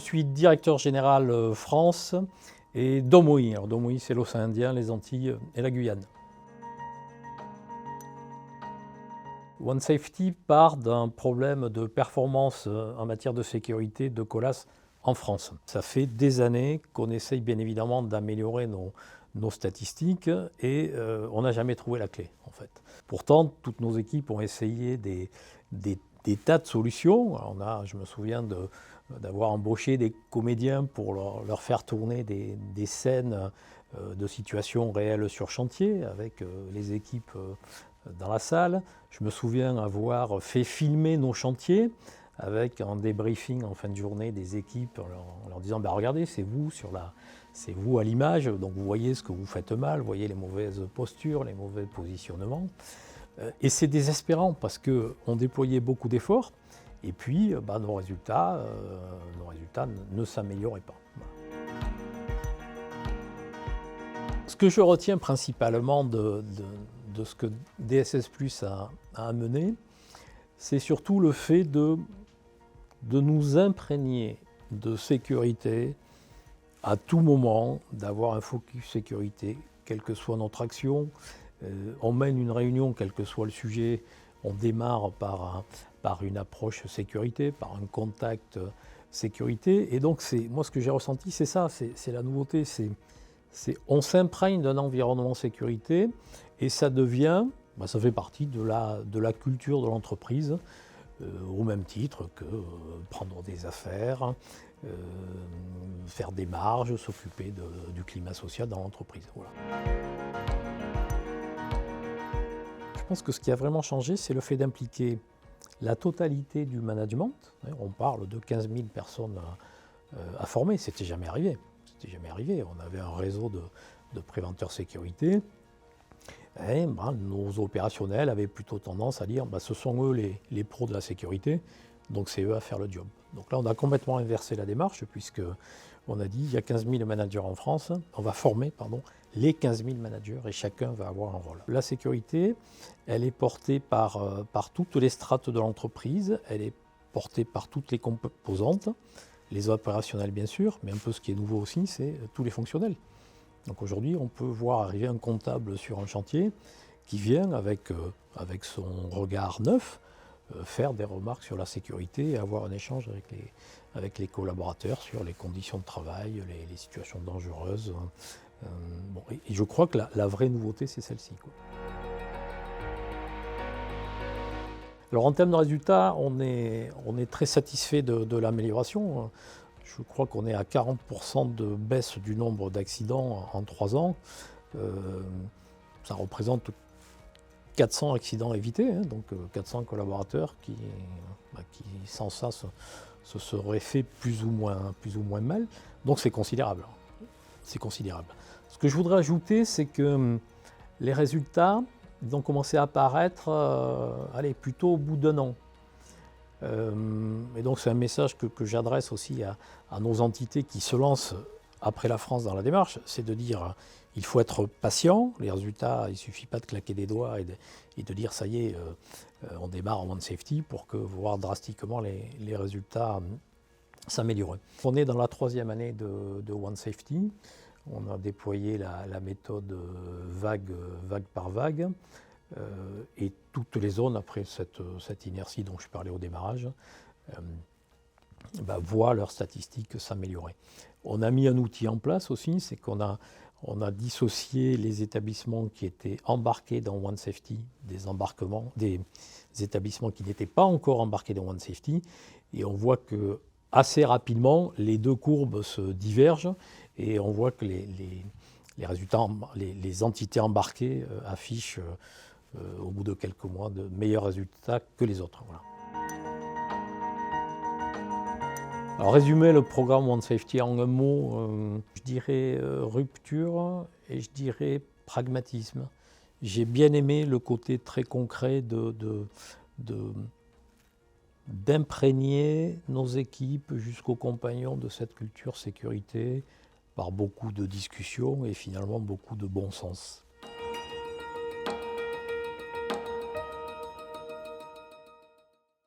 suis directeur général France et d'OMOI. Alors d'OMOI, c'est l'océan Indien, les Antilles et la Guyane. One Safety part d'un problème de performance en matière de sécurité de Colas en France. Ça fait des années qu'on essaye bien évidemment d'améliorer nos statistiques et on n'a jamais trouvé la clé en fait. Pourtant, toutes nos équipes ont essayé des tas de solutions. Je me souviens d'avoir embauché des comédiens pour leur faire tourner des scènes de situations réelles sur chantier avec les équipes dans la salle. Je me souviens avoir fait filmer nos chantiers avec un débriefing en fin de journée des équipes en leur disant regardez, c'est vous à l'image, donc vous voyez ce que vous faites mal, vous voyez les mauvaises postures, les mauvais positionnements. Et c'est désespérant parce qu'on déployait beaucoup d'efforts et puis nos résultats ne s'amélioraient pas. Ce que je retiens principalement de ce que DSS Plus a amené, c'est surtout le fait de nous imprégner de sécurité à tout moment, d'avoir un focus sécurité, quelle que soit notre action. On mène une réunion, quel que soit le sujet, on démarre par une approche sécurité, par un contact sécurité. Et donc, moi, ce que j'ai ressenti, c'est ça, c'est la nouveauté. On s'imprègne d'un environnement sécurité et ça devient, ça fait partie de la culture de l'entreprise, au même titre que prendre des affaires, faire des marges, s'occuper du climat social dans l'entreprise. Voilà. Je pense que ce qui a vraiment changé, c'est le fait d'impliquer la totalité du management. On parle de 15 000 personnes à former, c'était jamais arrivé. On avait un réseau de préventeurs sécurité. Et nos opérationnels avaient plutôt tendance à dire ce sont eux les pros de la sécurité, donc c'est eux à faire le job. Donc là, on a complètement inversé la démarche, puisqu'on a dit il y a 15 000 managers en France, on va former les 15 000 managers et chacun va avoir un rôle. La sécurité, elle est portée par toutes les strates de l'entreprise, elle est portée par toutes les composantes, les opérationnels bien sûr, mais un peu ce qui est nouveau aussi, c'est tous les fonctionnels. Donc aujourd'hui, on peut voir arriver un comptable sur un chantier qui vient avec son regard neuf faire des remarques sur la sécurité et avoir un échange avec les collaborateurs sur les conditions de travail, les situations dangereuses. Et je crois que la vraie nouveauté, c'est celle-ci. Alors en termes de résultats, on est très satisfait de l'amélioration. Je crois qu'on est à 40% de baisse du nombre d'accidents en 3 ans. Ça représente 400 accidents évités, donc 400 collaborateurs qui sans ça, se seraient fait plus ou moins mal. Donc c'est considérable. C'est considérable. Ce que je voudrais ajouter, c'est que les résultats ils ont commencé à apparaître plutôt au bout d'1 an. Et donc c'est un message que j'adresse aussi à nos entités qui se lancent après la France dans la démarche, c'est de dire il faut être patient, les résultats, il ne suffit pas de claquer des doigts et de dire ça y est, on démarre en One Safety pour voir drastiquement les résultats s'améliorer. On est dans la 3e année de One Safety, on a déployé la méthode vague par vague. Et toutes les zones, après cette inertie dont je parlais au démarrage, voient leurs statistiques s'améliorer. On a mis un outil en place aussi, c'est qu'on a dissocié les établissements qui étaient embarqués dans One Safety des établissements qui n'étaient pas encore embarqués dans One Safety, et on voit que assez rapidement, les deux courbes se divergent, et on voit que les résultats, les entités embarquées affichent au bout de quelques mois, de meilleurs résultats que les autres. Voilà. Alors, résumer le programme One Safety en un mot, je dirais rupture et je dirais pragmatisme. J'ai bien aimé le côté très concret d'imprégner nos équipes jusqu'aux compagnons de cette culture sécurité par beaucoup de discussions et finalement beaucoup de bon sens.